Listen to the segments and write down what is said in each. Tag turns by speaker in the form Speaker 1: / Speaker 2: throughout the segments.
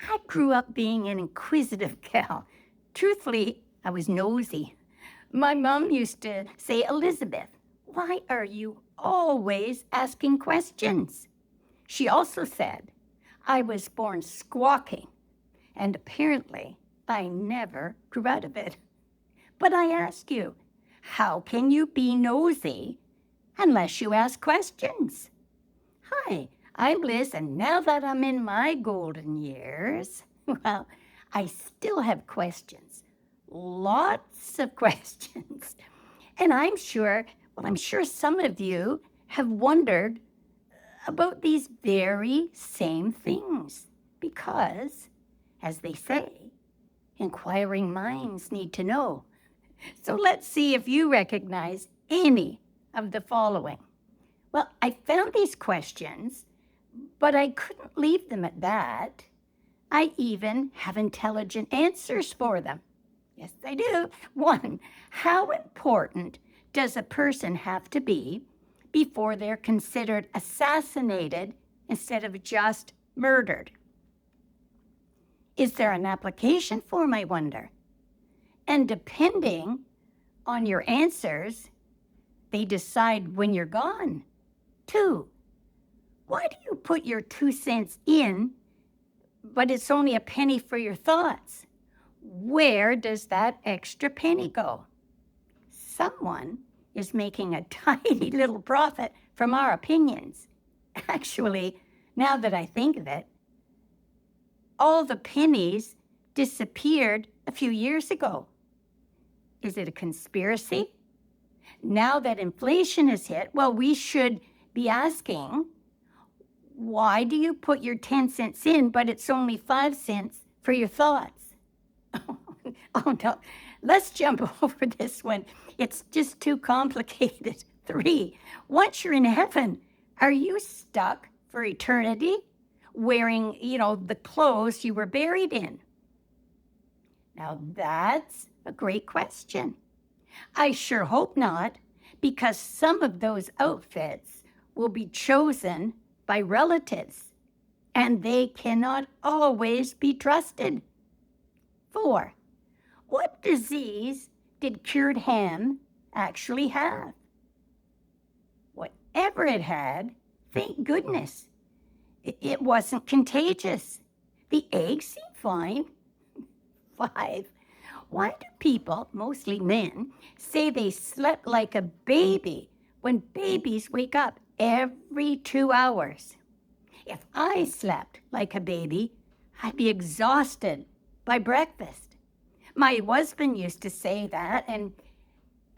Speaker 1: I grew up being an inquisitive gal. Truthfully, I was nosy. My mom used to say, Elizabeth, why are you always asking questions? She also said, I was born squawking, and apparently I never grew out of it. But I ask you, how can you be nosy unless you ask questions? Hi, I'm Liz, and now that I'm in my golden years, well, I still have questions. Lots of questions. And I'm sure some of you have wondered about these very same things. Because, as they say, inquiring minds need to know. So let's see if you recognize any of the following. Well, I found these questions, but I couldn't leave them at that. I even have intelligent answers for them. Yes, I do. 1, how important does a person have to be before they're considered assassinated instead of just murdered? Is there an application form, I wonder? And depending on your answers, they decide when you're gone. 2, why do you put your 2 cents in, but it's only a penny for your thoughts? Where does that extra penny go? Someone is making a tiny little profit from our opinions. Actually, now that I think of it, all the pennies disappeared a few years ago. Is it a conspiracy? Now that inflation has hit, well, we should be asking, why do you put your 10 cents in, but it's only 5 cents for your thoughts? Oh, no. Let's jump over this one. It's just too complicated. 3, once you're in heaven, are you stuck for eternity wearing, the clothes you were buried in? Now, that's a great question. I sure hope not, because some of those outfits will be chosen by relatives, and they cannot always be trusted. 4, what disease did cured ham actually have? Whatever it had, thank goodness, it wasn't contagious. The eggs seemed fine. 5, why do people, mostly men, say they slept like a baby when babies wake up every 2 hours? If I slept like a baby, I'd be exhausted by breakfast. My husband used to say that, and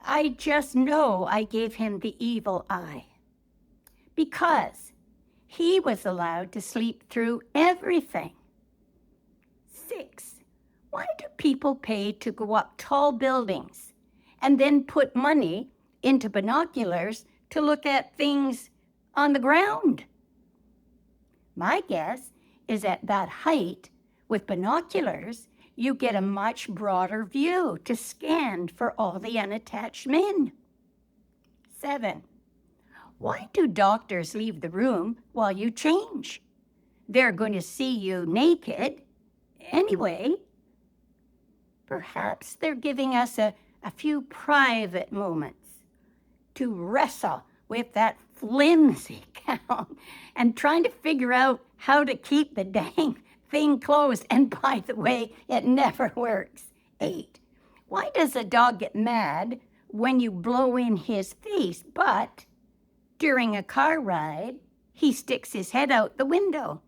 Speaker 1: I just know I gave him the evil eye. Because he was allowed to sleep through everything. 6, why do people pay to go up tall buildings and then put money into binoculars to look at things on the ground? My guess is at that height, with binoculars, you get a much broader view to scan for all the unattached men. 7, why do doctors leave the room while you change? They're going to see you naked anyway. Perhaps they're giving us a few private moments to wrestle with that flimsy gown and trying to figure out how to keep the dang thing closed. And by the way, it never works. 8, why does a dog get mad when you blow in his face, but during a car ride, he sticks his head out the window?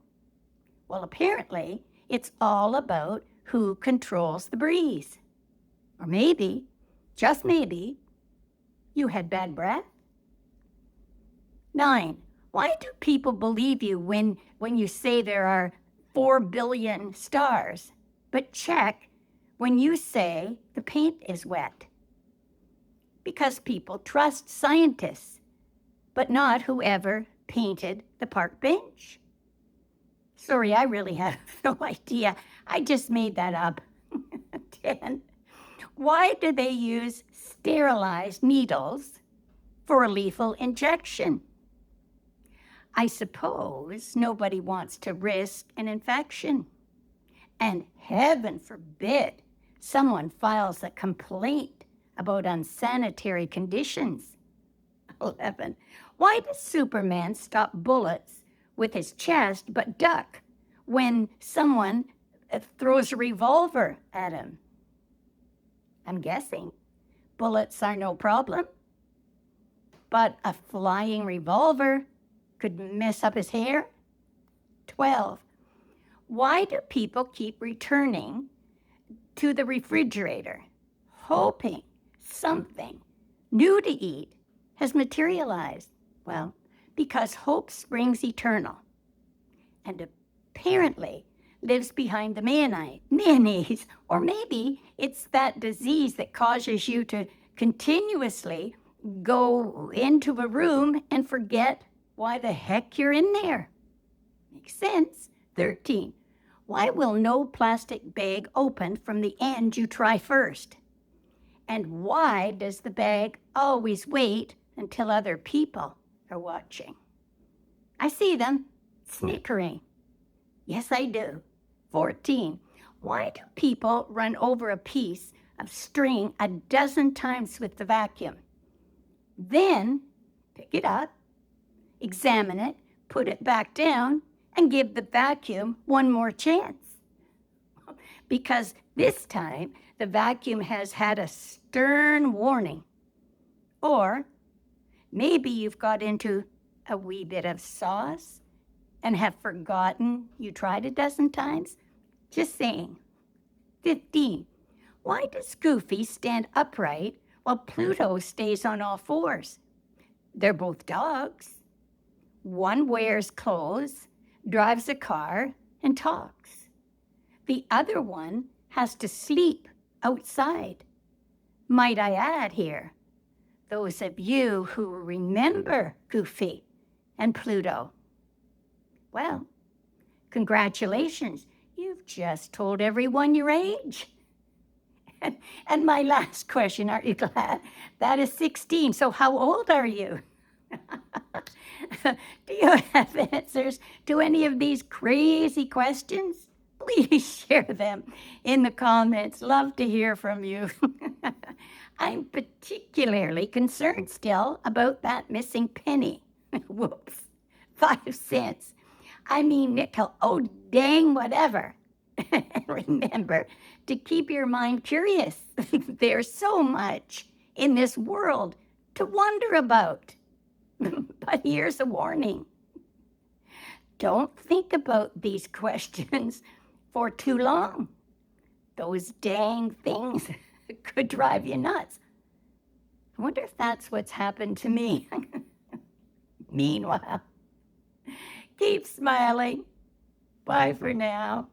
Speaker 1: Well, apparently, it's all about who controls the breeze. Or maybe, just maybe, you had bad breath. 9, why do people believe you when you say there are 4 billion stars, but check when you say the paint is wet? Because people trust scientists, but not whoever painted the park bench. Sorry, I really have no idea. I just made that up. 10, why do they use sterilized needles for a lethal injection? I suppose nobody wants to risk an infection. And heaven forbid someone files a complaint about unsanitary conditions. 11. Why does Superman stop bullets with his chest but duck when someone throws a revolver at him? I'm guessing bullets are no problem, but a flying revolver could mess up his hair. 12. Why do people keep returning to the refrigerator, hoping something new to eat has materialized? Well, because hope springs eternal and apparently lives behind the mayonnaise, or maybe it's that disease that causes you to continuously go into a room and forget why the heck you're in there. Makes sense. 13. Why will no plastic bag open from the end you try first? And why does the bag always wait until other people are watching? I see them snickering. Yes, I do. 14. Why do people run over a piece of string a dozen times with the vacuum? Then pick it up, examine it, put it back down, and give the vacuum one more chance. Because this time the vacuum has had a stern warning. Or maybe you've got into a wee bit of sauce and have forgotten you tried a dozen times. Just saying. 15. Why does Goofy stand upright while Pluto stays on all fours? They're both dogs. One wears clothes, drives a car, and talks. The other one has to sleep outside. Might I add here, those of you who remember Goofy and Pluto, well, congratulations, you've just told everyone your age. And my last question, aren't you glad? That is 16, so how old are you? Do you have answers to any of these crazy questions? Please share them in the comments. Love to hear from you. I'm particularly concerned still about that missing penny. Whoops, 5 cents. I mean nickel. Oh, dang, whatever. And remember to keep your mind curious. There's so much in this world to wonder about. But here's a warning. Don't think about these questions for too long. Those dang things could drive you nuts. I wonder if that's what's happened to me. Meanwhile, keep smiling. Bye for now.